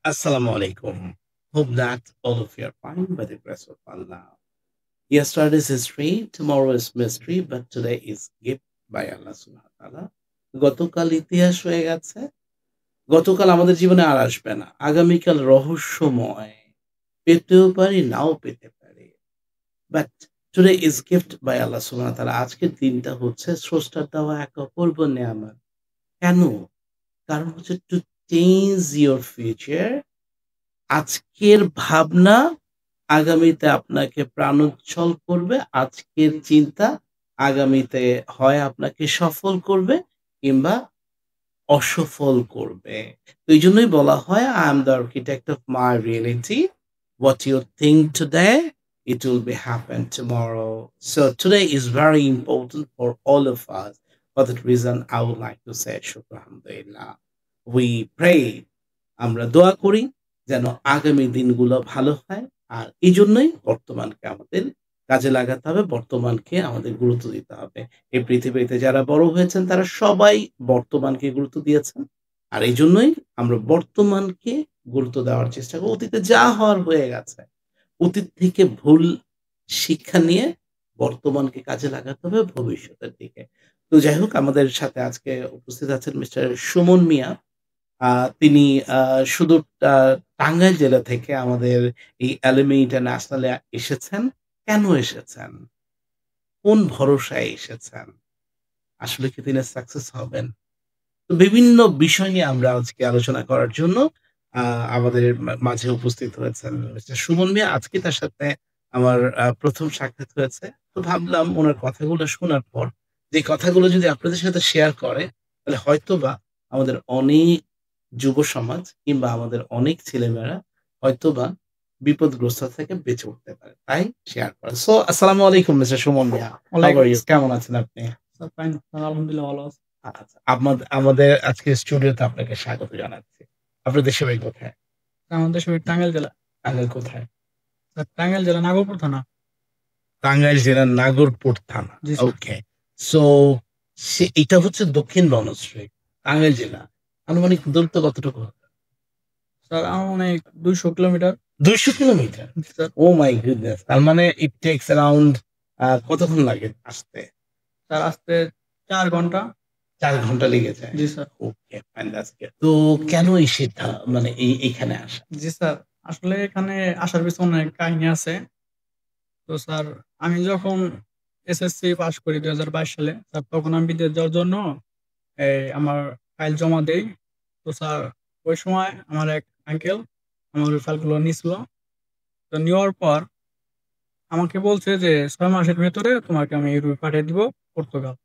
Assalamu alaikum. Hope that all of you are fine by the grace of Allah. Yesterday's history, tomorrow is mystery, but today is gift by Allah subhanahu wa ta'ala. গতকাল ইতিহাস হয়ে গেছে। গতকাল আমাদের জীবনে আর আসবে না। আগামীকাল রহস্যময়। পেতেও পারি, নাও পেতে পারি। But today is gift by আল্লাহ সুবহানাহু ওয়া তাআলা। আজকের দিনটা হচ্ছে স্রষ্টার দেওয়া এক অপূর্ব নেয়ামত। কেন? কারণ হচ্ছে টু চেঞ্জ ইওর ফিউচার। আজকের ভাবনা আগামীতে আপনাকে প্রাণোচ্ছল করবে। আজকের চিন্তা আগামীতে হয় আপনাকে সফল করবে কিংবা অসফল করবে। তো এইজন্যই বলা হয়, "I am the architect of my reality. What you think today, it will be happen tomorrow." So today is very important for all of us. For that reason, I would like to say Shukr Alhamdulillah. We pray, আমরা দোয়া করি যেন আগামী দিনগুলো ভালো হয়। আর এইজন্যই বর্তমানকে আমাদের কাজে লাগাতে হবে। বর্তমানকে আমাদের গুরুত্ব দিতে হবে। এই পৃথিবীতে যারা বড় হয়েছেন তারা সবাই বর্তমানকে গুরুত্ব দিয়েছেন। আর এইজন্যই আমরা বর্তমানকে গুরুত্ব দেওয়ার চেষ্টা করব। অতীতে যা হওয়ার হয়ে গেছে। অতীত থেকে ভুল শিক্ষা নিয়ে বর্তমানকে কাজে লাগাতে হবে ভবিষ্যতের দিকে। তো যাই হোক, আমাদের সাথে আজকে উপস্থিত আছেন মিস্টার সুমন মিয়া। আ তিনি আ সুদূর আ টাঙ্গাইল জেলা থেকে আমাদের এই এলএমই ইন্টারন্যাশনাল এ এসেছেন। কেন এসেছেন? কোন ভরসায় এসেছেন? আসলে কি তিনি সাকসেস হবেন? তো বিভিন্ন বিষয় নিয়ে আমরা আজকে আলোচনা করার জন্য আ আমাদের মাঝে উপস্থিত হয়েছেন মিস্টার সুমন মিয়া। আজকে তার সাথে আমার ১ম সাক্ষাৎ হয়েছে। তো ভাবলাম উনার কথাগুলো শোনার পর যে কথাগুলো যদি আপনাদের সাথে শেয়ার করে, তাহলে হয়তোবা আমাদের অনেক যুব সমাজ কিংবা আমাদের অনেক ছেলেমেয়েরা হয়তোবা বিপদগ্রস্ত থেকে বেঁচে উঠতে পারে। তাই শেয়ার করা। সো আসসালামু আলাইকুম mister Suman Miah. How are you? কেমন আছেন আপনি? স্যার ফাইন স্যার আলহামদুলিল্লাহ ভালো আছি। আচ্ছা, আমাদের আজকের স্টুডিওতে আপনাকে স্বাগত জানাচ্ছি। আপনার দেশের বাড়ি কোথায়? আমাদের দেশের টাঙ্গাইল জেলা। টাঙ্গাইল কোথায়? স্যার টাঙ্গাইল জেলা নাগরপুর থানা। টাঙ্গাইল জেলার নাগরপুর থানা। জি স্যার। ওকে। সো এটা হচ্ছে দক্ষিণ বনশ্রী, টাঙ্গাইল জেলা। আনুমানিক দূরত্ব কতটুকু? স্যার আনুমানিক ২০০ kilometre. ২০০ kilometre? G sir. Oh my goodness! তার মানে ইট টেকস অ্যারাউন্ড কতক্ষণ লাগে আসতে? স্যার আসতে ৪ ঘন্টা। ৪ ঘন্টা লেগে যায়। জি sir. Okay, fine, that's good. তো কেন এই মানে এইখানে আসা? জি স্যার। আসলে এখানে আসার পেছনে অনেক কাহিনী আছে। তো স্যার আমি যখন এসএসসি পাস করি ২০২২ সালে, স্যার তখন আমি বিদেশ যাওয়ার জন্য আমার ফাইল জমা দেই। তো স্যার ওই সময় আমার এক আঙ্কেল আমার ওই ফাইলগুলো নিছিল। তো নেওয়ার পর আমাকে বলছে যে ৬ মাসের ভেতরে তোমাকে আমি ইউরোপে পাঠিয়ে দিব, পর্তুগাল।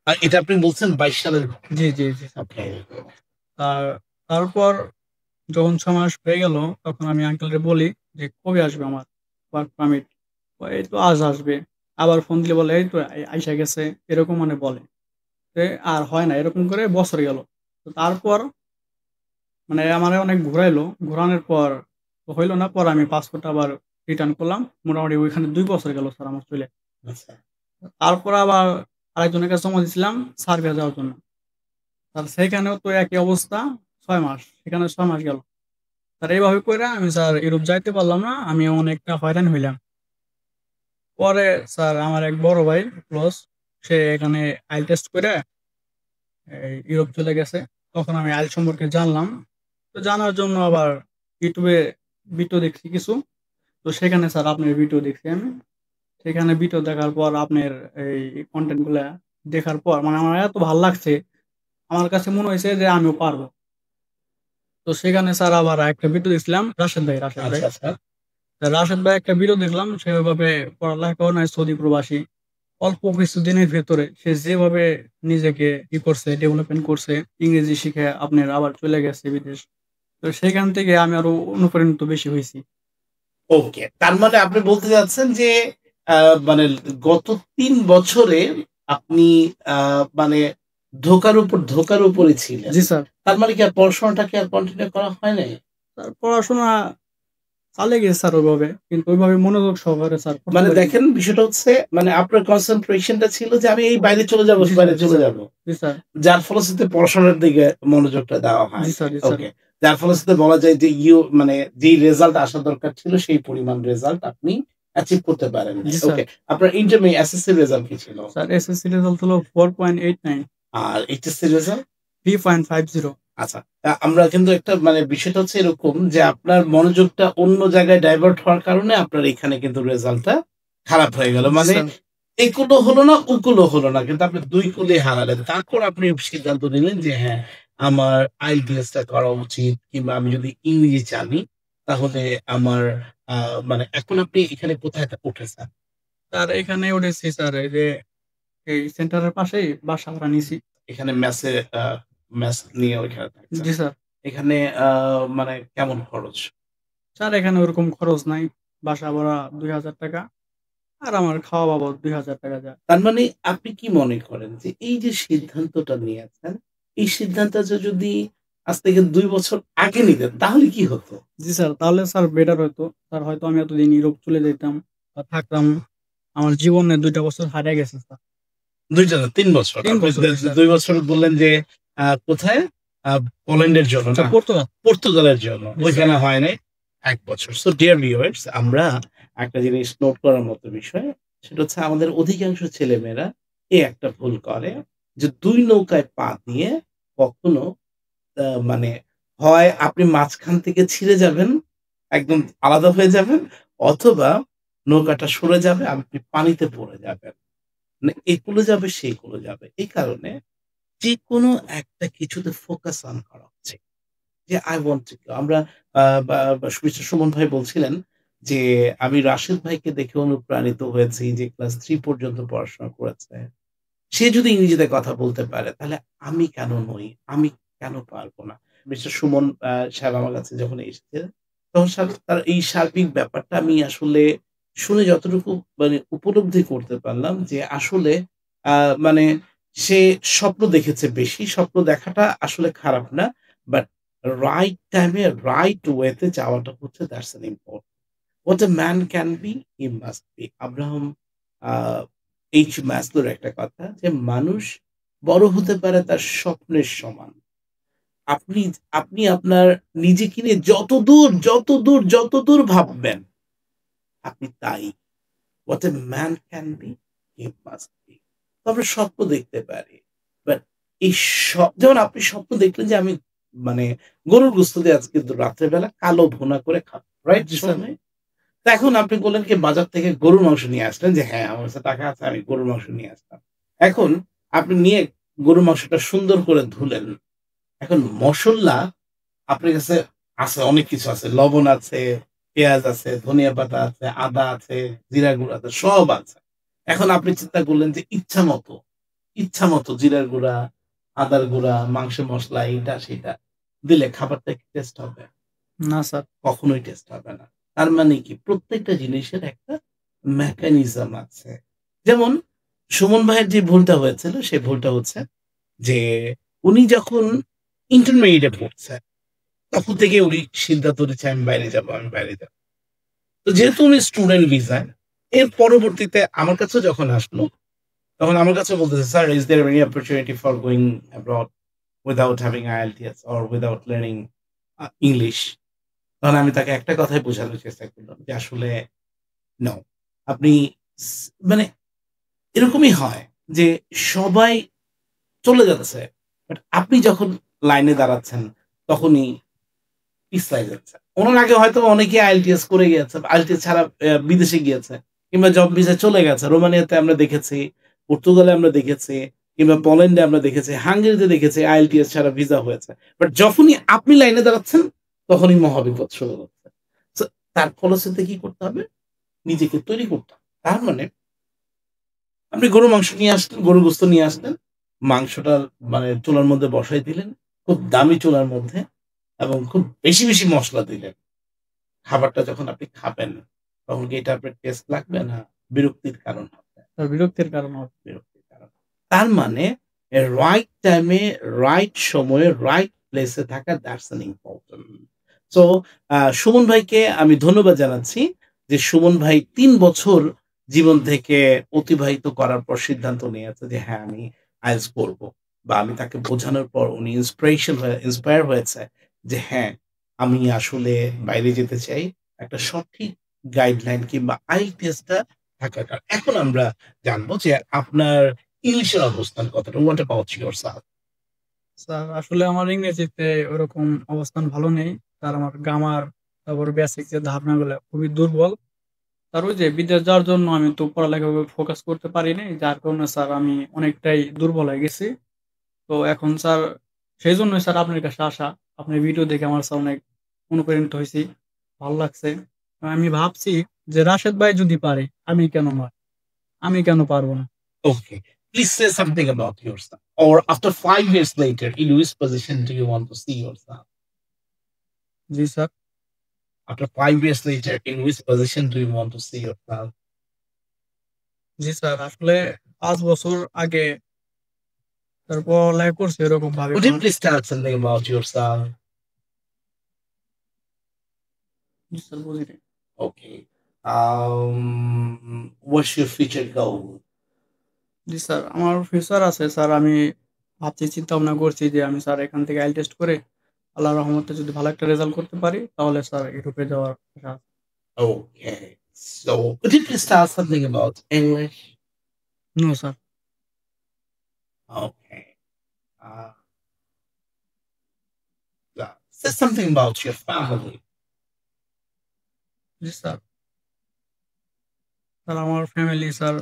আর এটা আপনি বলছেন ২২ সালের ঘটনা? জি, জি, জি স্যার। ওকে। তার তারপর যখন ৬ মাস হয়ে গেল তখন আমি আঙ্কেলরে বলি যে, "কবে আসবে আমার ওয়ার্ক পারমিট?" কয়, "এই তো আজ আসবে।" আবার ফোন দিলে বলে, "এই তো আইসা গেছে।" এরকম মানে বলে। আর হয় না। এরকম করে বছর গেল। তো তারপর মানে আমারে অনেক ঘুরাইলো। ঘুরানোর পর তো হইল না। পরে আমি পাসপোর্ট আবার রিটার্ন করলাম। মোটামুটি ওইখানে ২ বছর গেল স্যার আমার চইলে। আচ্ছা। তারপর আবার আরেকজনের কাছে জমা দিছিলাম সার্বিয়া যাওয়ার জন্য। স্যার সেখানেও তো একই অবস্থা ৬ মাস। সেখানে ৬ মাস গেল। স্যার এভাবে কইরা আমি স্যার ইউরোপ যাইতে পারলাম না। আমি অনেকটা হয়রান হইলাম। পরে স্যার আমার এক বড় ভাই ক্লোজ সে এখানে আইএলটিএস টেস্ট কইরা ইউরোপ চলে গেছে। তখন আমি আইএলটিএস সম্পর্কে জানলাম। তো জানার জন্য আবার YouTube এ ভিডিও দেখছি কিছু। তো সেখানে স্যার আপনার ভিডিও দেখছি আমি। সেখানে ভিডিও দেখার পর আপনার এই কনটেন্ট গুলা দেখার পর মানে আমার এত ভাল লাগছে, আমার কাছে মনে হইছে যে আমিও পারব। তো সেখানে স্যার আবার আরেকটা ভিডিও দেখছিলাম রাশেদ ভাই। আচ্ছা, আচ্ছা। তা রাশেদ ভাই একটা ভিডিও দেখলাম সে ওইভাবে পড়ালেখাও নাই সৌদি প্রবাসী। অল্প কিছুদিনের ভেতরে সে যেভাবে নিজেকে করছে, ডেভেলপমেন্ট করছে, ইংরেজি শিখে আপনার আবার চলে গেছে বিদেশ। তো সেখান থেকে আমি আরো অনুপ্রাণিত বেশি হইছি। ওকে। তার মানে আপনি বলতে চাচ্ছেন যে আ মানে গত ৩ বছরে আপনি আ মানে ধোঁকার উপরে ছিলেন। জি স্যার। তার মানে কি আর পড়াশোনাটা কি আর কন্টিনিউ করা হয় নাই? স্যার পড়াশোনা চালিয়ে গেছে স্যার ওইভাবে। কিন্তু ওইভাবে মনোযোগ সহকারে স্যার করতে মানে পারিনি। দেখেন, বিষয়টা হচ্ছে মানে আপনার কনসেনট্রেশন টা ছিল যে আমি এই বাইরে চলে যাবো, জি বাইরে স্যার, জি চলে স্যার, যাবো। জি স্যার, যার ফলশ্রুতিতে পড়াশোনার দিকে মনোযোগটা দেওয়া জি হয়নি। স্যার, জি স্যার। ওকে। যার ফলশ্রুতিতে বলা যায় যে মানে যেই রেজাল্ট আসা দরকার ছিল সেই পরিমাণ রেজাল্ট আপনি অ্যাচিভ করতে পারেন নাই। জি স্যার। ওকে। আপনার ইন্টারমিডিয়েট এসএসসি রেজাল্ট কি ছিল? স্যার এসএসসি রেজাল্ট হলো 4.89, আর এইচএসসি রেজাল্ট? 3.50। আচ্ছা। আমরা কিন্তু একটা মানে বিষয়টা হচ্ছে এরকম যে আপনার মনোযোগটা অন্য জায়গায় ডাইভার্ট হওয়ার কারণে আপনার এখানে কিন্তু রেজাল্টটা খারাপ হয়ে গেল। জি মানে স্যার। একুলও হলো না, উকুলও হলো না। কিন্তু আপনি ২ কুলেই হারালেন। তারপর আপনি সিদ্ধান্ত নিলেন যে হ্যাঁ, আমার IELTS টা করা উচিত কিংবা আমি যদি ইংরেজি জানি তাহলে আমার আ মানে এখন আপনি এখানে কোথায় উঠেছেন? স্যার এখানে উঠেছি স্যার, এই যে এই সেন্টারের পাশেই বাসা ভাড়া নিছি। এখানে মেস নিয়ে ওইখানে থাকছেন। জি স্যার। এখানে মানে কেমন খরচ? স্যার এখানে ওরকম খরচ নাই। বাসা ভাড়া ৳২,০০০ আর আমার খাওয়া বাবদ ৳২,০০০ যায়। তার মানে আপনি কি মনে করেন যে এই যে সিদ্ধান্তটা নিয়েছেন, এই সিদ্ধান্তটা যদি আজ থেকে ২ বছর আগে নিতেন তাহলে কি হতো? জি স্যার, তাহলে স্যার বেটার হইতো। স্যার হয়তো আমি এতদিন ইউরোপ চলে যাইতাম বা থাকতাম। আমার জীবনে ২ টা বছর হারায় গেছে স্যার। ২ টা না ৩ বছর। ৩ আপনি বছর জি স্যার। ২ বছর বললেন যে কোথায়? আ পোল্যান্ডের জন্য স্যার না? পর্তুগাল। পর্তুগালের জন্য। জি স্যার। ওইখানে হয় নাই ১ বছর। সো ডিয়ার ভিউয়ার্স আমরা একটা জিনিস নোট করার মতো বিষয়। সেটা হচ্ছে আমাদের অধিকাংশ ছেলেমেয়েরা এই একটা ভুল করে যে ২ নৌকায় পা দিয়ে কখনো মানে হয় আপনি মাঝখান থেকে ছিঁড়ে যাবেন, একদম আলাদা হয়ে যাবেন অথবা নৌকাটা সরে যাবে, আপনি পানিতে পড়ে যাবেন। মানে এই কূলে যাবে, সেই কূলে যাবে। এই কারণে যেকোনো একটা কিছুতে ফোকাস অন করা উচিত। যে I want to go আমরা আ বা মিস্টার সুমন ভাই বলছিলেন যে, "আমি রাশেদ ভাইকে দেখে অনুপ্রাণিত হয়েছি যে ক্লাস 3 পর্যন্ত পড়াশোনা করেছে। সে যদি ইংরেজিতে কথা বলতে পারে তাহলে আমি কেন নই? আমি কেন পারব না?" মিস্টার সুমন সাহেব আমার কাছে যখন এসেছিলেন, তখন তার এই সার্বিক ব্যাপারটা আমি আসলে শুনে যতটুকু মানে উপলব্ধি করতে পারলাম যে আসলে আ মানে সে স্বপ্ন দেখেছে বেশি। স্বপ্ন দেখাটা আসলে খারাপ না। বাট রাইট টাইমে রাইট ওয়েতে যাওয়াটা হচ্ছে that's an important. What a man can be, he must be. Abraham A মাসলোর একটা কথা যে, "মানুষ বড় হতে পারে তার স্বপ্নের সমান।" আপনি আপনি আপনার নিজেকে নিয়ে যতদূর ভাববেন, আপনি তাই। What a man can be, he must be. তো আমরা স্বপ্ন দেখতে পারি। বাট এই যেমন আপনি স্বপ্ন দেখলেন যে আমি মানে গরুর গোস্ত দিয়ে আজকে রাত্রে বেলা কালো ভুনা করে খাবো। রাইট? জি স্যার। সুমন ভাই? তো এখন আপনি বললেন কি বাজার থেকে গরুর মাংস নিয়ে আসলেন যে, হ্যাঁ, আমার কাছে টাকা আছে আমি গরুর মাংস নিয়ে আসলাম। এখন আপনি নিয়ে গরুর মাংসটা সুন্দর করে ধুলেন। এখন মসল্লা আপনার কাছে আছে অনেক কিছু আছে। লবণ আছে, পেঁয়াজ আছে, ধনিয়া পাতা আছে, আদা আছে, জিরা গুঁড়া আছে, সব আছে। এখন আপনি চিন্তা করলেন যে ইচ্ছামতো জিরার গুঁড়া, আদার গুঁড়া, মাংসের মসলা এইটা সেইটা দিলে খাবারটা কি টেস্ট হবে? না স্যার। কখনোই টেস্ট হবে না। তার মানে কি? প্রত্যেকটা জিনিসের একটা মেকানিজম আছে। যেমন সুমন ভাইয়ের যে ভুলটা হয়েছিল, সেই ভুলটা হচ্ছে যে উনি যখন ইন্টারমিডিয়েট এ পড়ছে, তখন থেকে উনি সিদ্ধান্ত নিচ্ছে আমি বাইরে যাবো, আমি বাইরে যাবো। তো যেহেতু উনি স্টুডেন্ট ভিসায়, এর পরবর্তীতে আমার কাছেও যখন আসলো, তখন আমার কাছে বলতেছে, "sir, is there any opportunity for going abroad without having IELTS or without learning English?" তখন আমি তাকে একটা কথাই বোঝানোর চেষ্টা করলাম যে আসলে নো। আপনি স মানে এরকমই হয় যে সবাই চলে যাচ্ছে। বাট আপনি যখন লাইনে দাঁড়াচ্ছেন তখনই পিছলাই যাচ্ছে। ওনার আগে হয়তোবা অনেকে IELTS করে গিয়েছে। IELTS ছাড়া বিদেশে গিয়েছে কিংবা জব ভিসায় চলে গেছে। রোমানিয়াতে আমরা দেখেছি, পর্তুগালে আমরা দেখেছি কিংবা পোল্যান্ডে আমরা দেখেছি, হাঙ্গেরিতে দেখেছি IELTS ছাড়া ভিসা হয়েছে। বাট যখনই আপনি লাইনে দাঁড়াচ্ছেন তখনই মহাবিপদ শুরু হচ্ছে। সো তার ফলশ্রুতিতে কি করতে হবে? নিজেকে তৈরি করতে হবে। তার মানে আপনি গরুর মাংস নিয়ে আসলেন, গরুর গোস্ত নিয়ে আসলেন। মাংসটা মানে চুলার মধ্যে বসাই দিলেন। খুব দামি চুলার মধ্যে এবং খুব বেশি মসলা দিলেন। খাবারটা যখন আপনি খাবেন, তখন কি এটা আপনার টেস্ট লাগবে না বিরক্তির কারণ হবে? স্যার বিরক্তির কারণ হবে। বিরক্তির কারণ। তার মানে রাইট টাইমে, রাইট সময়ে, রাইট প্লেস এ থাকা that's an important. So Suman ভাইকে আমি ধন্যবাদ জানাচ্ছি যে সুমন ভাই ৩ বছর জীবন থেকে অতিবাহিত করার পর সিদ্ধান্ত নিয়েছে যে হ্যাঁ, আমি IELTS করব। বা আমি তাকে বোঝানোর পর উনি ইন্সপায়ার হয়েছে যে হ্যাঁ, আমি আসলে বাইরে যেতে চাই। একটা সঠিক গাইডলাইন কিংবা আইএলটিএসটা থাকাটা। এখন আমরা জানবো যে আপনার ইংলিশের অবস্থান কতটা? What about yourself? স্যার আসলে আমার ইংরেজিতে ওরকম অবস্থান ভালো নেই। স্যার আমার গ্রামার, তারপর বেসিক যে ধারণাগুলো খুবই দুর্বল। স্যার ওই যে বিদেশ যাওয়ার জন্য আমি তো পড়ালেখার উপর ফোকাস করতে পারি নাই। যার কারণে স্যার আমি অনেকটাই দুর্বল হয়ে গেছি। তো এখন স্যার সেইজন্যই স্যার আপনার কাছে আসা। আপনার ভিডিও দেখে আমার স্যার অনেক অনুপ্রাণিত হইছি। ভাল লাগছে। আমি ভাবছি যে রাশেদ ভাই যদি পারে, আমি কেন নয়? আমি কেন পারব না? Okay. Please say something about yourself. Or after 5 years later, in which position do you want to see yourself? G sir. After 5 years later, in which position do you want to see yourself? G sir. আসলে ৫ বছর আগে sir পড়ালেখা করছি এরকমভাবে Would you কোনো। please tell something about yourself? G sir, বুঝি নাই। Okay. What's your future goal? G sir, আমার ফিউচার আছে স্যার। আমি ভাবছি, চিন্তা ভাবনা করছি যে আমি স্যার এখান থেকে আইএলটিএস টেস্ট করে আল্লাহর রহমতে যদি ভালো একটা রেজাল্ট করতে পারি তাহলে স্যার ইউরোপে যাওয়ার আশা আছে। Okay. So, could you please tell something about English? No sir. Okay. Uh, say something about your family. জি স্যার। স্যার আমার family sir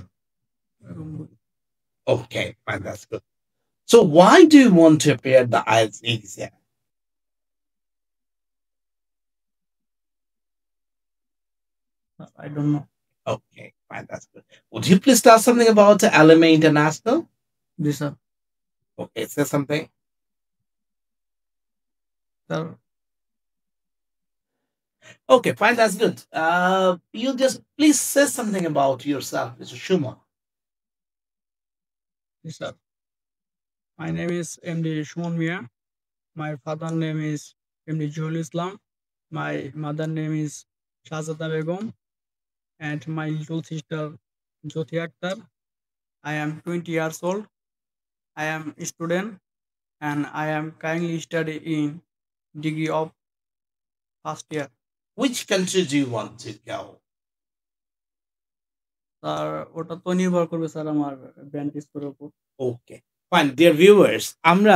Okay, fine, that's good. So, why do you want to appear the IELTS exam? I don't know. Okay, fine, that's good. Would you please tell something about LMA International? G sir. Okay, say something. Sir Okay, fine, that's good. You just please say something about yourself, Mr. Schumann. জি sir. My name is MD Suman Miah. My father name is MD Zahurul Islam. My mother name is Shahzada Begum and my little sister Jyoti Akhtar. I am 20 years old. I am a student and I am currently studying in degree of first year. Which country do you want to go? Sir ওটা তো নির্ভর করবে sir আমার band স্কোরের উপর। Okay, fine. Dear viewers, আমরা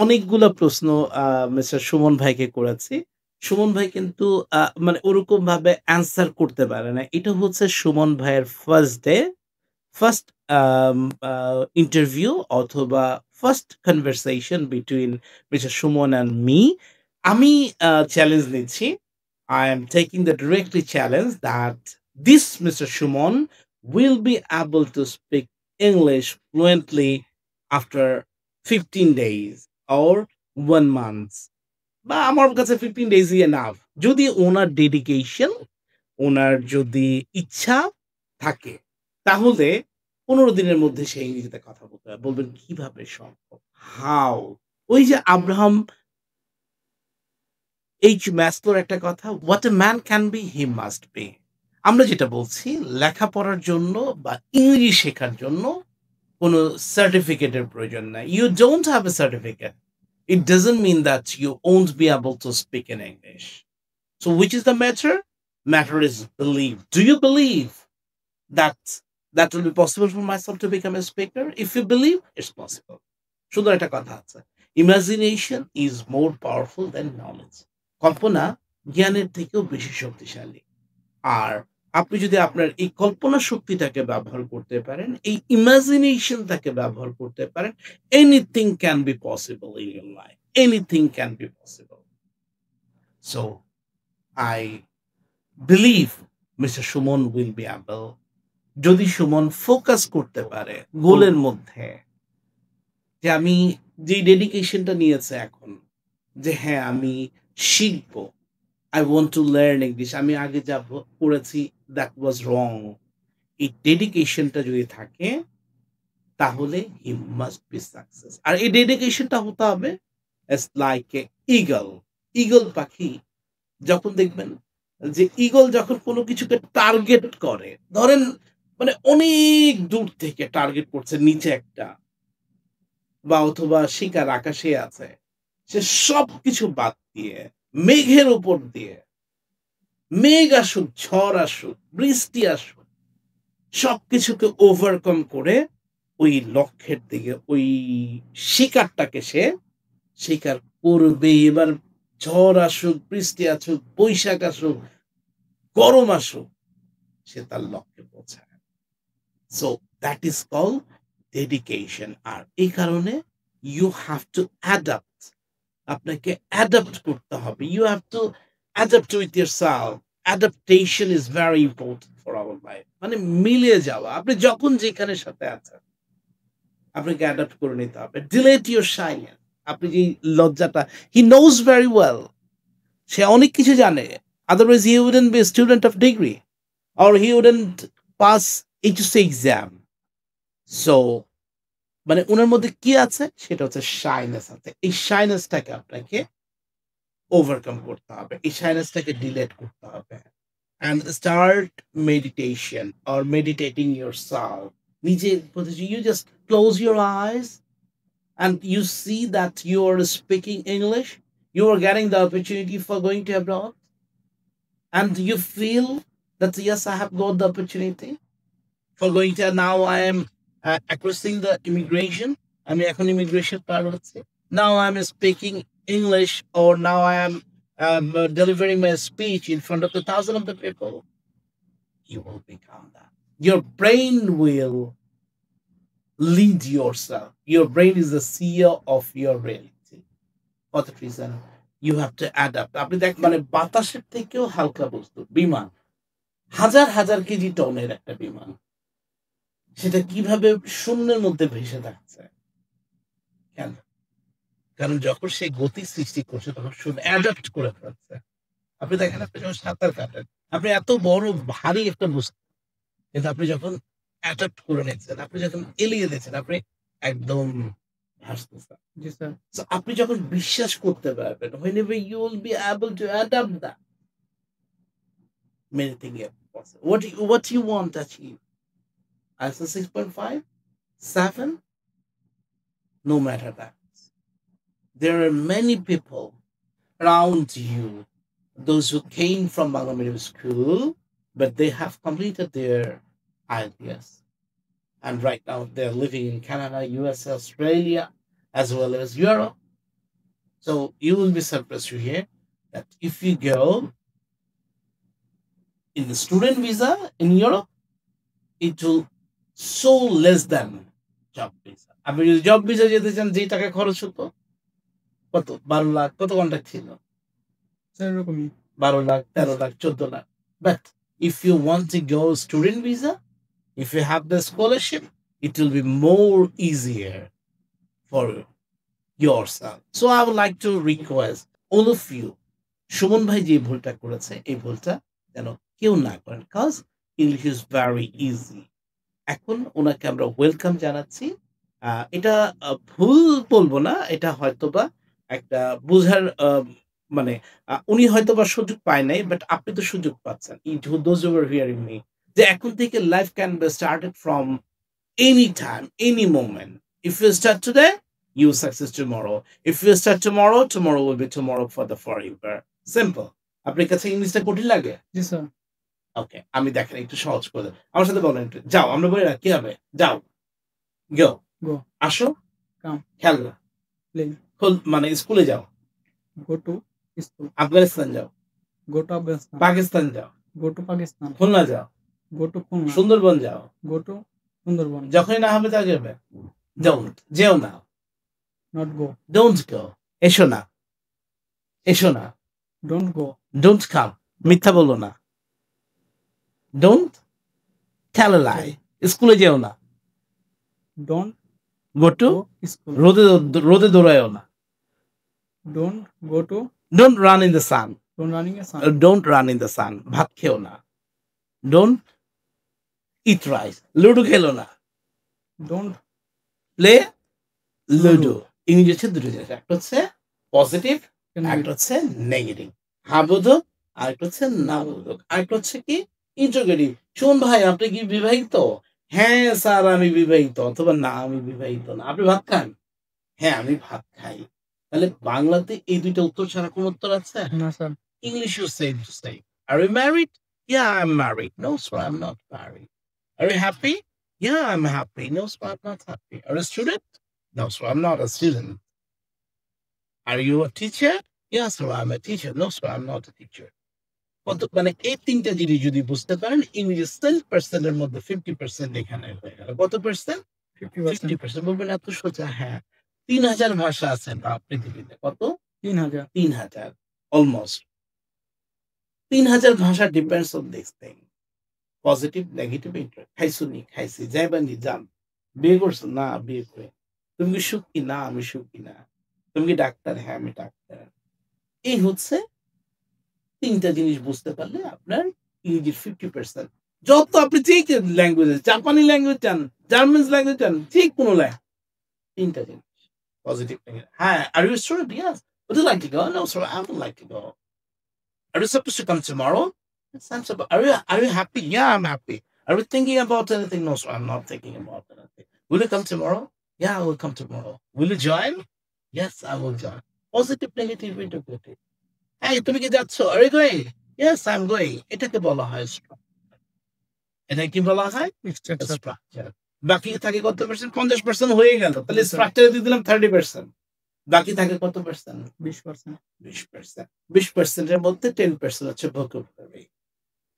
অনেকগুলো প্রশ্ন মিস্টার সুমন ভাইকে করেছি। সুমন ভাই কিন্তু মানে ওরকমভাবে অ্যান্সার করতে পারে না। এটা হচ্ছে সুমন ভাইয়ের ফার্স্ট ডে, ফার্স্ট ইন্টারভিউ অথবা first conversation between mister Suman and me. আমি চ্যালেঞ্জ নিচ্ছি। I am taking the directly challenge that this Mr. Shumon will be able to speak English fluently after 15 days or 1 month. বা আমার কাছে 15 days enough. যদি ওনার dedication, ওনার যদি ইচ্ছা থাকে, তাহলে ১৫ দিনের মধ্যে সে ইংরেজিতে কথা বলতে পারবে। বলবেন কিভাবে সম্ভব? হাউ? ওই যে আব্রাহাম মাসলোর একটা কথা, "What a man can be, he must be." আমরা যেটা বলছি, লেখাপড়ার জন্য বা ইংরেজি শেখার জন্য কোনো সার্টিফিকেটের প্রয়োজন নাই। You don't have a certificate. It doesn't mean that you won't be able to speak in English. So which is the matter? Matter is belief. Do you believe that that will be possible for myself to become a speaker? If you believe, it's possible. সুন্দর একটা কথা আছে। Imagination is more powerful than knowledge. কল্পনা জ্ঞানের থেকেও বেশি শক্তিশালী। আর আপনি যদি আপনার এই কল্পনা শক্তিটাকে ব্যবহার করতে পারেন, এই ইমাজিনেশনটাকে ব্যবহার করতে পারেন, anything can be possible in your life. Anything can be possible. So I believe Mr. Shumon will be able, যদি সুমন ফোকাস করতে পারে গোলের মধ্যে, যে আমি যেই ডেডিকেশনটা নিয়েছে এখন, যে হ্যাঁ আমি শিখবো। I want to learn English. আমি আগে যা করেছি that was wrong. এই ডেডিকেশনটা যদি থাকে তাহলে he must be success. আর এই ডেডিকেশনটা হতে হবে as like a eagle. Eagle পাখি যখন দেখবেন যে ঈগল যখন কোনো কিছুকে টার্গেট করে, ধরেন মানে অনেক দূর থেকে টার্গেট করছে নিচে একটা বা অথবা শিকার আকাশে আছে। সে সবকিছু বাদ দিয়ে মেঘের উপর দিয়ে মেঘ আসুক, ঝড় আসুক, বৃষ্টি আসুক, সবকিছুকে ওভারকাম করে ওই লক্ষ্যের দিকে ওই শিকারটাকে সে শিকার করবে। এবার ঝড় আসুক, বৃষ্টি আসুক, বৈশাখ আসুক, গরম আসুক, সে তার লক্ষ্যে পৌঁছায়। So that is call dedication. আর এই কারণে ইউ হ্যাভ টু অ্যাডাপ্ট, আপনাকে অ্যাডাপ্ট করতে হবে। You have to adapt with yourself. Adaptation is very important for our life. মানে মিলিয়ে যাওয়া। আপনি যখন যেখানের সাথে আছেন আপনাকে অ্যাডাপ্ট করে নিতে হবে। Delete your shyness. আপনি যে লজ্জাটা, হি নোজ ভেরি ওয়েল, সে অনেক কিছু জানে। Otherwise he wouldn't B student of degree or he wouldn't pass HSC exam. So মানে উনার মধ্যে কি আছে সেটা হচ্ছে শাইনেস আছে। এই শাইনেসটাকে আপনাকে ওভারকাম করতে হবে। এই শাইনেসটাকে ডিলেট করতে হবে। And start meditation or meditating yourself. নিজের প্রতি you just close your eyes and you see that you are speaking English, you are getting the opportunity for going to abroad, and you feel that yes, I have got the opportunity for going to, now I am crossing the immigration. I mean, এখন immigration পার হচ্ছে. Now I'm speaking English, or now I am delivering my speech in front of the thousand of the people. You will become that. Your brain will lead yourself. Your brain is the CEO of your reality. For that reason, you have to adapt. আপনি দেখ মানে বাতাসের থেকেও হালকা বস্তু বিমান, হাজার হাজার কেজি টনের একটা বিমান, সেটা কিভাবে শূন্যের মধ্যে ভেসে থাকছে? কেন? কারণ যখন সে গতি সৃষ্টি করছে তখন শূন্য অ্যাডাপ্ট করে ফেলছে। আপনি দেখেন, আপনি যখন সাঁতার কাটেন, আপনি এত বড় ভারী একটা বস্তু, কিন্তু আপনি যখন অ্যাডাপ্ট করে নিচ্ছেন, আপনি যখন এলিয়ে দিচ্ছেন, আপনি একদম ভাসতেছেন। জি স্যার। So আপনি যখন বিশ্বাস করতে পারবেন, whenever you will be able to adapt that, many things are possible. What you want to achieve? Answer 6.5, 7, no matter that. There are many people around you, those who came from Bangla Medium School, but they have completed their IELTS. And right now they're living in Canada, US, Australia, as well as Europe. So you will be surprised to hear that if you go in the student visa in Europe, it will so less than job visa. আপনি যদি job visa যেতে চান, যেই টাকা খরচ হতো, কত 12 লাখ, কত কন্ট্রাক্ট ছিল? স্যার এরকমই। 12 lakh, 13 lakh, 14 lakh. But if you want to go student visa, if you have the scholarship, it will be more easier for yourself. So I would like to request all of you, Suman ভাই যে ভুলটা করেছে, এই ভুলটা যেন কেউ না করেন, কাজ ইংলিশ ইজ ভেরি ইজি। এখন ওনাকে আমরা ওয়েলকাম জানাচ্ছি। এটা ভুল বলবো না, এটা হয়তোবা একটা বুঝার মানে উনি হয়তোবা সুযোগ পায় নাই, বাট আপনি তো সুযোগ পাচ্ছেন। Those who are hearing me, যে এখন থেকে life can be started from any time, any moment. If you start today, you success tomorrow. If you start tomorrow, tomorrow will be tomorrow for the forever. Simple. আপনার কাছে ইংলিশটা কঠিন লাগে? জি sir. ওকে, আমি দেখেন একটু সহজ করে দেব। আমার সাথে বলেন একটু। যাও, আমরা বলি না কি হবে? যাও। গো। গো। আসো। কাম। খেলো। প্লে। মানে স্কুলে যাও। Go to school. আফগানিস্তান যাও। Go two Afghanistan. পাকিস্তান যাও। Go two Pakistan. খুলনা যাও। Go two Khulna. সুন্দরবন যাও। Go to Sundarban. যখনই না হবে তা যাবে। ডোন্ট, যেও না। Not go. Don't go. এসো না। এসো না। Don't go. Don't come. মিথ্যা বলো না। Don't tell a lie. স্কুলে যেও না। Don't go to school. রোদে দৌড়ায়ও না। Don't go to. Don't run in the sun. Don't running a sun. Don't run in the sun. ভাত খেও না। Don't eat rice. লুডো খেলো না। Don't play ludo. ইংরেজি হচ্ছে দুটো জিনিস, একটা হচ্ছে পজিটিভ, একটা হচ্ছে নেগেটিভ। হ্যাঁ বোধক, আর একটা হচ্ছে না বোধক, আর একটা হচ্ছে কি ইন্টারোগেটিভ। শোন ভাই, আপনি কি বিবাহিত? হ্যাঁ স্যার আমি বিবাহিত, অথবা না আমি বিবাহিত না। আপনি ভাত খান? হ্যাঁ আমি ভাত খাই। তাহলে বাংলাতে এই দুইটা উত্তর ছাড়া কোন উত্তর আছে? না sir. English you say the same. Are you married? Yeah, I'm married. No, sir, I'm not married. Are you happy? Yeah, I'm happy. No, sir, I'm not happy. Are you a student? No, sir, I'm not a student. Are you a teacher? Yes, sir, I'm a teacher. No, sir, I'm not a teacher. কত মানে এই ৩ টা জিনিস যদি বুঝতে পারেন, ইংরেজি 10% এর মধ্যে 50% এখানে হয়ে গেল। কত পার্সেন্ট? 50%। 50% বলবেন এত সোজা? হ্যাঁ। ৩,০০০ ভাষা আছে পৃথিবীতে। কত? 3000। ৩,০০০ অলমোস্ট। ৩,০০০ ভাষা depends on this thing. Positive, negative, interest. খাইছো নি? খাইছি। যাইবানি? যান। বিয়ে করছো? না, বিয়ে করি। তুমি কি সুখী? না, আমি সুখী না। তুমি কি ডাক্তার? হ্যাঁ, আমি ডাক্তার। এই হচ্ছে ৩ টা জিনিস বুঝতে পারলে আপনার ইংরেজির 50% যত আপনি যে ল্যাঙ্গুয়েজ জাপানি ল্যাঙ্গুয়েজ চান, জার্মানিজ ল্যাঙ্গুয়েজ চান, যে কোনো ৩ টা জিনিস। Positive, negative. হ্যাঁ, are you student? Yes. Would you like to go? No, sir, I would like to go. Are you supposed to come tomorrow? Yes, I'm supposed. Are you happy? Yeah, I'm happy. Are you thinking about anything? No, sir, I'm not thinking about anything. Will you come tomorrow? Yeah, I will come tomorrow. Will you join? Yes, I will join. Positive, negative, interpretive. Hey, তুমি কি যাচ্ছ? Are you going? Yes, I'm going. এটাকে বলা হয় structure. এটা কি বলা হয়? Structure। Structure. বাকি থাকে কত পার্সেন্ট? 50% হয়ে গেল। তাহলে স্ট্রাকচারে দিয়ে দিলাম 30%। বাকি থাকে কত পার্সেন্ট? 20%। 20%। 20% এর মধ্যে 10% হচ্ছে vocabulary,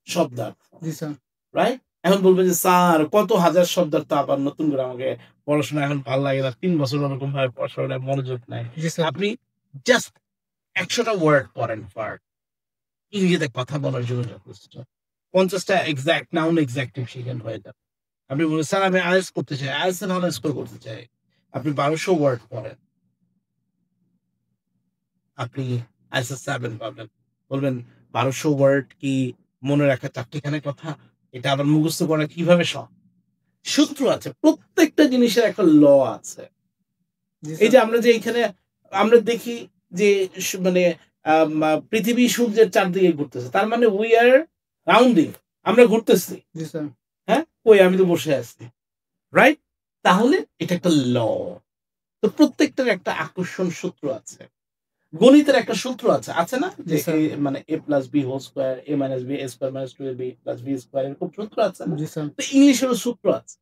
শব্দার্থ। জি স্যার। রাইট? এখন বলবেন যে স্যার কত হাজার শব্দার্থ আবার নতুন করে আমাকে পড়াশোনা এখন ভালো লাগে না। 3 বছর ওরকম ভাবে পড়াশোনায় মনোযোগ নাই। জি স্যার। আপনি জাস্ট ১০০ টা ওয়ার্ড পড়েন পার ইংরেজিতে কথা বলার জন্য যথেষ্ট। ৫০ টা এক্সাক্ট নাউন এক্সাক্টিভ শিখেন হয়ে যাবে। আপনি বলবেন স্যার আমি IELTS করতে চাই, IELTS এ ভালো স্কোর করতে চাই। আপনি ১২০০ ওয়ার্ড পড়েন। আপনি IELTS এ 7 পাবেন। বলবেন ১২০০ ওয়ার্ড কি মনে রাখা চারটিখানি কথা? এটা আবার মুখস্থ করা কিভাবে সূত্র আছে। প্রত্যেকটা জিনিসের একটা ল আছে। জি এই স্যার। যে আমরা যে এখানে আমরা দেখি যে মানে পৃথিবী সূর্যের চারদিকে ঘুরতেছে। তার মানে উই আর রাউন্ডিং। আমরা ঘুরতেছি। জি স্যার। হ্যাঁ? কই আমি তো বসে আছি। রাইট? তাহলে এটা একটা ল। তো প্রত্যেকটার একটা আকর্ষণ সূত্র আছে। গণিতের একটা সূত্র আছে। আছে না? যে জি স্যার। মানে a + b whole square, a - b, a square - 2ab + b square এরকম সূত্র আছে না? জি স্যার। তো ইংলিশেরও সূত্র আছে।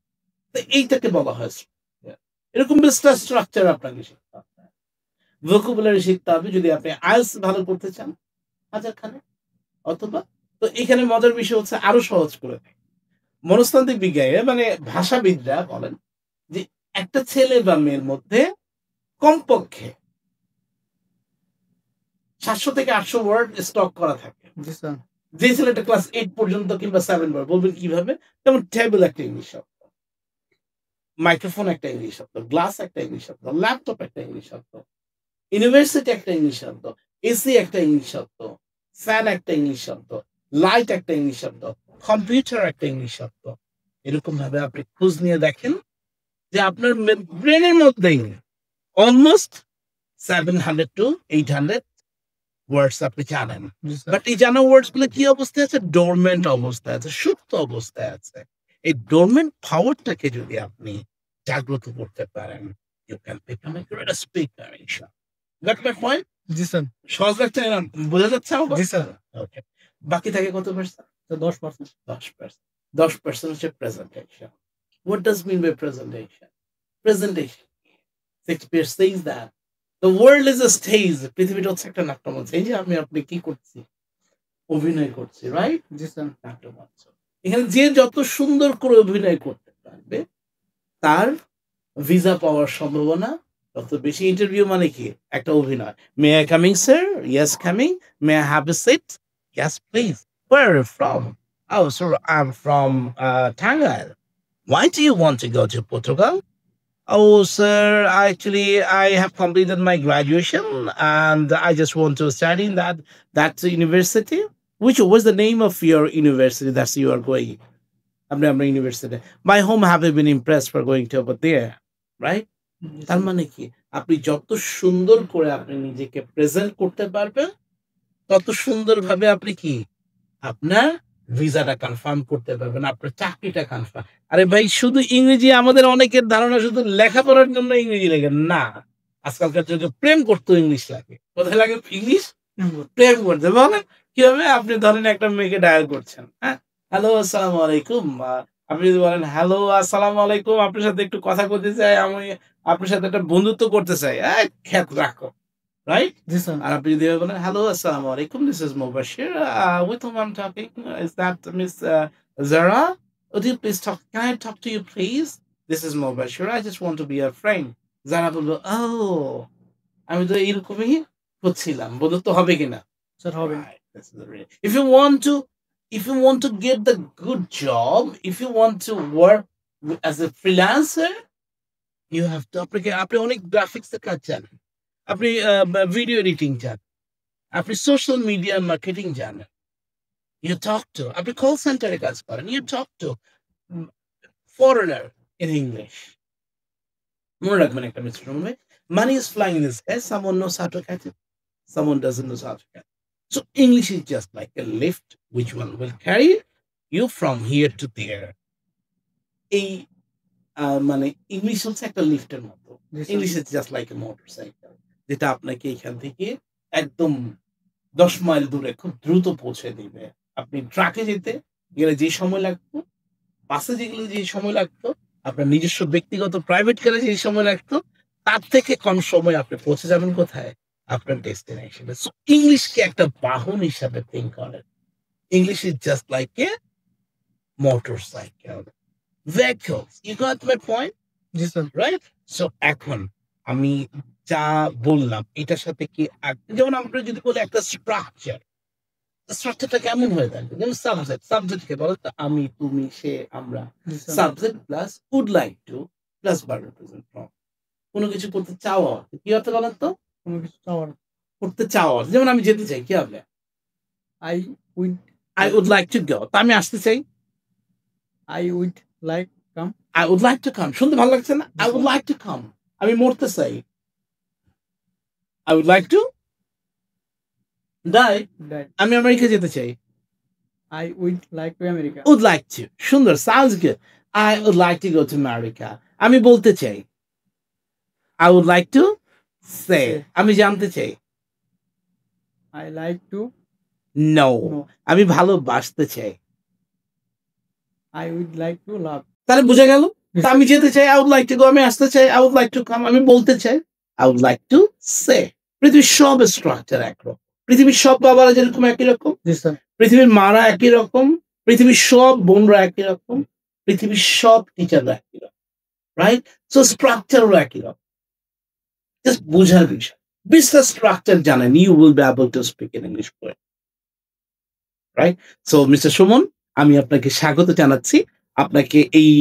তো এইটাকে বলা হয় structure। এরকম বেশটা স্ট্রাকচার আপনাকে শিখতে হবে। vocabulary শিখতে হবে যদি আপনি IELTS ভালো করতে চান। হাজারখানেক। অথবা তো এখানে মজার বিষয় হচ্ছে আরো সহজ করে দেয়। মনস্তান্ত্রিক বিজ্ঞানীরা মানে ভাষাবিদরা বলেন যে একটা ছেলে বা মেয়ের মধ্যে কমপক্ষে ৭০০ থেকে ৮০০ ওয়ার্ড স্টক করা থাকে। জি স্যার। যে ছেলেটা ক্লাস 8 পর্যন্ত কিংবা 7 পড়ে বলবেন কিভাবে? যেমন টেবল একটা ইংলিশ শব্দ, মাইক্রোফোন একটা ইংলিশ শব্দ, গ্লাস একটা ইংলিশ শব্দ, ল্যাপটপ একটা ইংলিশ শব্দ, ইউনিভার্সিটি একটা ইংলিশ শব্দ, এসি একটা ইংলিশ শব্দ, ফ্যান একটা ইংলিশ শব্দ, লাইট একটা ইংলিশ শব্দ, কম্পিউটার একটা ইংলিশ শব্দ। এরকম ভাবে আপনি খোঁজ নিয়ে দেখেন যে আপনার ব্রেনের মধ্যেই অলমোস্ট 700 to 800 ওয়ার্ডস আপনি জানেন। জি স্যার। বাট এই জানা ওয়ার্ডস গুলো কি অবস্থায় আছে? ডরমেন্ট অবস্থায় আছে, সুপ্ত অবস্থায় আছে। এই ডরমেন্ট পাওয়ারটাকে যদি আপনি জাগ্রত করতে পারেন, you can become a great speaker ইনশাআল্লাহ। Got my point? জি স্যার। সহজ লাগছে না? বোঝা যাচ্ছে আমার জি কথা? স্যার। ওকে। বাকি থাকে কত পার্সেন্ট? 10%। 10%। 10% হচ্ছে presentation. What does mean by presentation? Presentation. Shakespeare says that the world is a stage. পৃথিবীটা হচ্ছে একটা নাট্যমঞ্চ। এই যে আপনি কি করছি? অভিনয় করছি, রাইট? জি স্যার। নাট্যমঞ্চ। এখানে যে যত সুন্দর করে অভিনয় করতে পারবে তার ভিসা পাওয়ার সম্ভাবনা তত বেশি। ইন্টারভিউ মানে কি? একটা অভিনয়। May I coming sir? Yes coming. May I have a seat? Yes please. Where are you from? Oh, sir, I'm from Tangail. Why do you want to go to Portugal? Oh, sir, actually, I have completed my graduation and I just want to study in that university. Which was the name of your university that you are going? Amra University. My home have been impressed for going to over there, right? জি তার sir. মানে কি? আপনি যত সুন্দর করে আপনি নিজেকে present করতে পারবেন, তত সুন্দরভাবে আপনি কি? আপনার ভিসাটা কনফার্ম করতে পারবেন, আপনার চাকরিটা কনফার্ম। আরে ভাই শুধু ইংরেজি আমাদের অনেকের ধারণা শুধু লেখাপড়ার জন্য ইংরেজি লেখেন। না। আজকালকার যুগে প্রেম করতে ইংলিশ লাগে। কোথায় লাগে ইংলিশ? প্রেম করতে বলেন কিভাবে? আপনি ধরেন একটা মেয়েকে ডায়াল করছেন, হ্যাঁ? হ্যালো, আসসালামু আলাইকুম। আপনি যদি বলেন, হ্যালো, আসসালামু আলাইকুম, আপনার সাথে একটু কথা বলতে চাই, আমি আপনার সাথে একটা বন্ধুত্ব করতে চাই। খ্যাত রাখো, রাইট? জি স্যার। আর আপনি যদি বলেন, হ্যালো, আসসালামু আলাইকুম, this is Mubashshir, with whom I'm talking, is that Miss Zara? Would you please talk, can I talk to you please? This is Mubashir, I just want to be your friend. যারা বলবো, ও আমি তো এরকমই হচ্ছিলাম, বন্ধুত্ব হবে কিনা? স্যার হবে। Right, this is the real. If you want to get the good job, if you want to work as a freelancer, you have to আপনি অনেক গ্রাফিক্স এর কাজ জানেন, আপনি ভিডিও এডিটিং জানেন, আপনি সোশ্যাল মিডিয়া মার্কেটিং জানেন, you talk to, আপনি কল সেন্টারে কাজ করেন, you talk to foreigner in English. মনে রাখবেন একটা মিস্টার রুমে, money is flying in the sky, someone knows how to catch it, someone doesn't know how to catch it. So English is just like a lift, which one will carry you from here to there. এই মানে English হচ্ছে একটা লিফটের মতো। English is just like a motorcycle, যেটা আপনাকে এখান থেকে একদম 10 মাইল দূরে খুব দ্রুত পৌঁছে দিবে। আপনি ট্রাকে যেতে গেলে যে সময় লাগতো, বাসে গেলে যে সময় লাগতো, আপনার নিজস্ব ব্যক্তিগত প্রাইভেট কারে যে সময় লাগতো, তার থেকে কম সময় আপনি পৌঁছে যাবেন কোথায়? আপনার ডেস্টিনেশনে। সো ইংলিশকে একটা বাহন হিসাবে থিঙ্ক করেন। English is just like a motorcycle, vehicles. You got my point? G sir. Right? So এখন আমি যা বললাম এটার সাথে কি যেমন আমরা যদি বলি একটা স্ট্রাকচারটা কেমন হয়ে থাকে? যেমন সাবজেক্টকে বলে তো আমি, তুমি, সে, আমরা। জি sir. Subject plus would like to plus verb represent from. কোনো কিছু করতে চাওয়া কি অর্থ বলেন তো? কোনো কিছু চাওয়ার। করতে চাওয়া, যেমন আমি যেতে চাই কি হবে? I would I would like to go, তা আমি আসতে চাই। I would like come. I would like to come, শুনতে ভালো লাগছে না? I would like to come, আমি মরতে চাই। I would like to die, Die. আমি আমেরিকা যেতে চাই। I would like to America. Would like to, সুন্দর, sounds good. I would like to go to America, আমি বলতে চাই। I would like to say, আমি জানতে চাই। I like to No, know. আমি ভালোবাসতে চাই। I would like to love. তাহলে বুঝে গেল? তা আমি যেতে চাই, I would like to go, আমি আসতে চাই, I would like to come, আমি বলতে চাই, I would like to say. পৃথিবীর সব স্ট্রাকচার একরকম, পৃথিবীর সব বাবারা যেরকম একই রকম, জি স্যার। পৃথিবীর মারা একই রকম, পৃথিবীর সব বোনরা একই রকম, পৃথিবীর সব টিচাররা একই রকম, রাইট? সো স্ট্রাকচারও একই রকম, জাস্ট বোঝার বিষয়। বিজনেস স্ট্রাকচার জানেন, you will be able to speak in English fluent, right? So mister Suman, আমি আপনাকে স্বাগত জানাচ্ছি। আপনাকে এই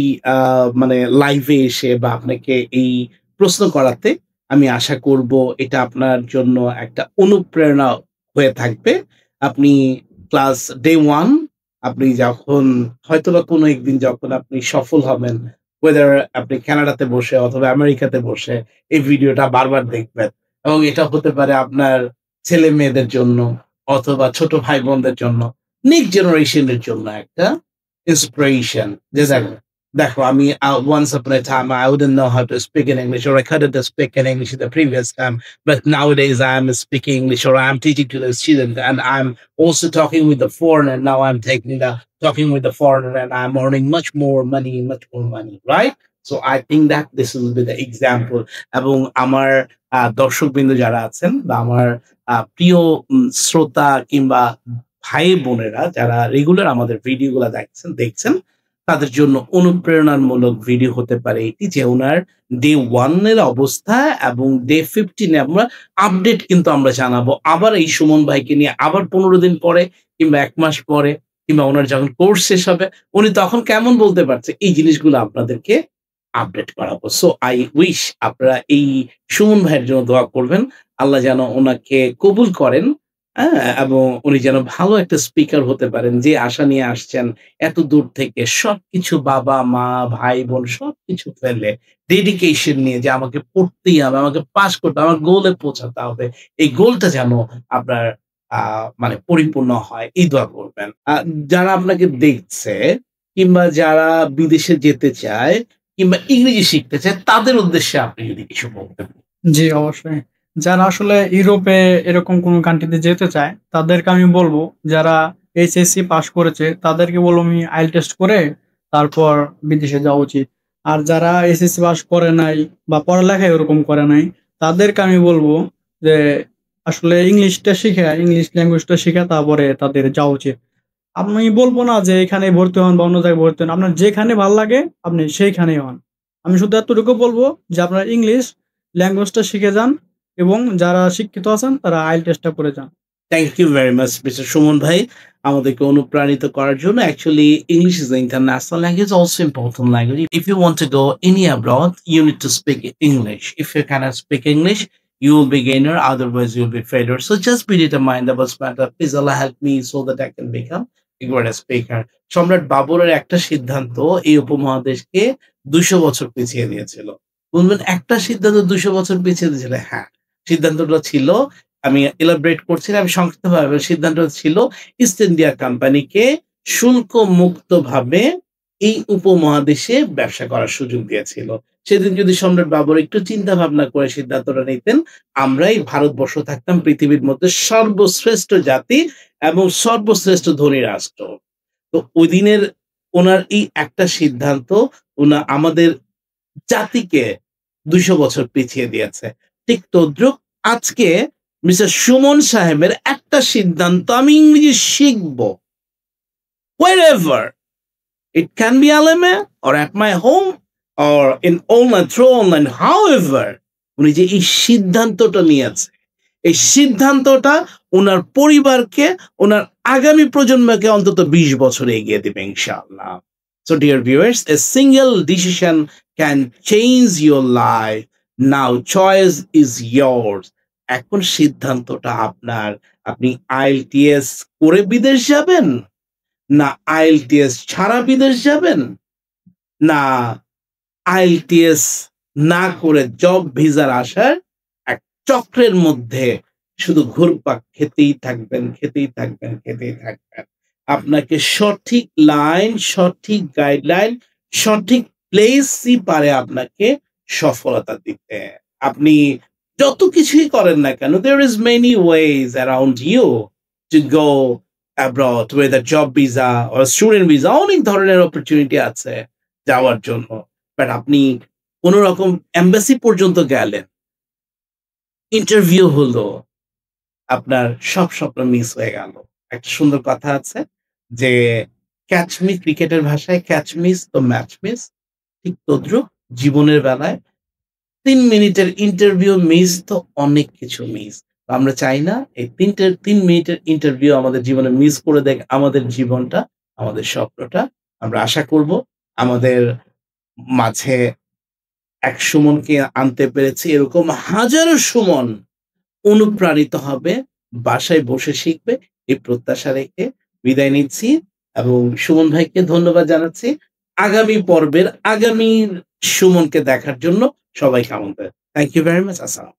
মানে লাইভে এসে বা আপনাকে এই প্রশ্ন করাতে আমি আশা করব এটা আপনার জন্য একটা অনুপ্রেরণা হয়ে থাকবে। আপনি ক্লাস ডে 1 আপনি যখন হয়তোবা কোনো একদিন যখন আপনি সফল হবেন, whether আপনি কানাডাতে বসে অথবা আমেরিকাতে বসে এই ভিডিওটা বারবার দেখবেন এবং এটা হতে পারে আপনার ছেলে-মেয়েদের জন্য অথবা ছোট ভাই-বোনদের জন্য, নেক্সট জেনারেশন এর জন্য একটা inspiration. দেখো আমি once upon a time I wouldn't know how to speak in English, or I couldn't speak in English in the previous time, but nowadays I am speaking English, or I am teaching to the student, and I'm also talking with the foreigner. Now I'm talking with the foreigner, and I'm earning much more money, right? So I think that this will be the example. এবং আমার দর্শকবৃন্দ যারা আছেন বা আমার প্রিয় শ্রোতা কিংবা ভাই বোনেরা যারা রেগুলার আমাদের ভিডিওগুলো দেখছেন তাদের জন্য অনুপ্রেরণামূলক ভিডিও হতে পারে এটি, যে ওনার ডে 1 এর অবস্থা এবং ডে 15 এ আমরা আপডেট কিন্তু আমরা জানাবো। আবার এই সুমন ভাইকে নিয়ে আবার 15 দিন পরে কিংবা 1 মাস পরে কিংবা ওনার যখন কোর্স শেষ হবে উনি তখন কেমন বলতে পারছে, এই জিনিসগুলো আপনাদেরকে আপডেট করাবো। সো আই উইশ আপনারা এই সুমন ভাইয়ের জন্য দোয়া করবেন। আল্লাহ যেন ওনাকে কবুল করেন, এবং উনি যেন ভালো একটা স্পিকার হতে পারেন, যে আশা নিয়ে আসছেন এত দূর থেকে, সবকিছু বাবা, মা, ভাই, বোন সবকিছু ফেলে ডেডিকেশন নিয়ে যে আমাকে পড়তেই হবে, আমাকে পাস করতে হবে, আমার গোলে পৌঁছাতে হবে। এই গোলটা যেন আপনার মানে পরিপূর্ণ হয়, এই দোয়া করবেন। যারা আপনাকে দেখছে কিংবা যারা বিদেশে যেতে চায় কিংবা ইংরেজি শিখতে চায় তাদের উদ্দেশ্যে আপনি যদি কিছু বলতেন। জি, অবশ্যই। যারা আসলে ইউরোপে এরকম কোন কান্ট্রিতে যেতে চায়, তাদেরকে আমি বলব যারা এইচএসসি পাস করেছে তাদেরকে বলব আমি আইএলটিএস টেস্ট করে তারপর বিদেশে যাওয়া উচিত। আর যারা এসএসসি পাস করে নাই বা পড়ালেখা ওরকম করে নাই, তাদেরকে আমি বলব যে আসলে ইংলিশটা শিখে, ইংলিশ ল্যাঙ্গুয়েজটা শিখে তারপরে তাদের যাওয়া উচিত। আমি বলব না যে এখানে ভর্তি হন বা অন্য জায়গায় ভর্তি হন। আপনার যেখানে ভাল লাগে আপনি সেইখানেই হন। আমি শুধু এতটুকু বলব যে আপনারা ইংলিশ ল্যাঙ্গুয়েজটা শিখে যান এবং যারা শিক্ষিত আছেন তারা আইএলটিএস টা করে যান। Thank you very much mister Suman ভাই আমাদেরকে অনুপ্রাণিত করার জন্য। Actually English is international language, also important language. If you want to go any abroad, you need to speak English. If you can't speak English, you will be gainer, otherwise you'll be failure. So just be determined about matter. Please Allah help me so that I can become a great speaker. সম্রাট বাবরের একটা সিদ্ধান্ত এই উপমহাদেশকে 200 বছর পিছিয়ে দিয়েছিল। বলবেন একটা সিদ্ধান্ত 200 বছর পিছিয়ে দিয়েছিল? হ্যাঁ, সিদ্ধান্তটা ছিল, আমি এলাবোরেট করছি না, আমি সংক্ষিপ্তভাবে সিদ্ধান্তটা ছিল ইস্ট ইন্ডিয়া কোম্পানিকে শুল্ক মুক্তভাবে এই উপমহাদেশে ব্যবসা করার সুযোগ দিয়েছিল। সেদিন যদি সম্রাট বাবর একটু চিন্তা ভাবনা করে সিদ্ধান্তটা নিতেন, আমরাই ভারতবর্ষ থাকতাম পৃথিবীর মধ্যে সর্বশ্রেষ্ঠ জাতি এবং সর্বশ্রেষ্ঠ ধনী রাষ্ট্র। তো ওই দিনের ওনার এই একটা সিদ্ধান্ত আমাদের জাতিকে ২০০ বছর পিছিয়ে দিয়েছে। ঠিক তদ্রুপ আজকে মিস্টার সুমন সাহেবের একটা সিদ্ধান্ত, আমি ইংরেজি শিখব। Wherever. It can be LMA or at my home or in online, through online. However, উনি যে এই সিদ্ধান্তটা নিয়েছে, এই সিদ্ধান্তটা উনার পরিবারকে, উনার আগামী প্রজন্মকে অন্তত ২০ বছর এগিয়ে দিবে ইনশাআল্লাহ। So dear viewers, a single decision can change your life. Now choice is yours. এখন সিদ্ধান্তটা আপনার। আপনি আইএলটিএস করে বিদেশ যাবেন, না আইএলটিএস ছাড়া বিদেশ যাবেন, না আইএলটিএস না করে জব ভিসার আশায় এক চক্রের মধ্যে শুধু ঘুরপাক খেতেই থাকবেন, খেতেই থাকবেন, খেতেই থাকবেন। আপনাকে সঠিক লাইন, সঠিক গাইডলাইন, সঠিক প্লেসই পারে আপনাকে সফলতা দিতে। আপনি যত কিছুই করেন না কেন, there is many ways around you to go abroad, whether job visa or student visa, অনেক ধরনের অপরচুনিটি আছে যাওয়ার জন্য। বাট আপনি কোন রকম এম্বাসি পর্যন্ত গেলেন, ইন্টারভিউ হলো, আপনার সব স্বপ্ন মিস হয়ে গেল। একটা সুন্দর কথা আছে যে, ক্যাচ মি, ক্রিকেটের ভাষায় ক্যাচ মিস তো ম্যাচ মিস। ঠিক তদ্রুপ জীবনের বেলায় ৩ মিনিটের ইন্টারভিউ মিস তো অনেক কিছু মিস। আমরা চাই না এই ৩ মিনিটের ইন্টারভিউ আমাদের জীবনে মিস করে দেখ আমাদের জীবনটা, আমাদের স্বপ্নটা। আমরা আশা করব আমাদের মাঝে এক সুমনকে আনতে পেরেছি, এরকম হাজারো সুমন অনুপ্রাণিত হবে, বাসায় বসে শিখবে, এই প্রত্যাশা রেখে বিদায় নিচ্ছি এবং সুমন ভাইকে ধন্যবাদ জানাচ্ছি। আগামী পর্বের আগামী সুমনকে দেখার জন্য সবাইকে আমন্ত্রণ। Thank you very much. আসসালাম।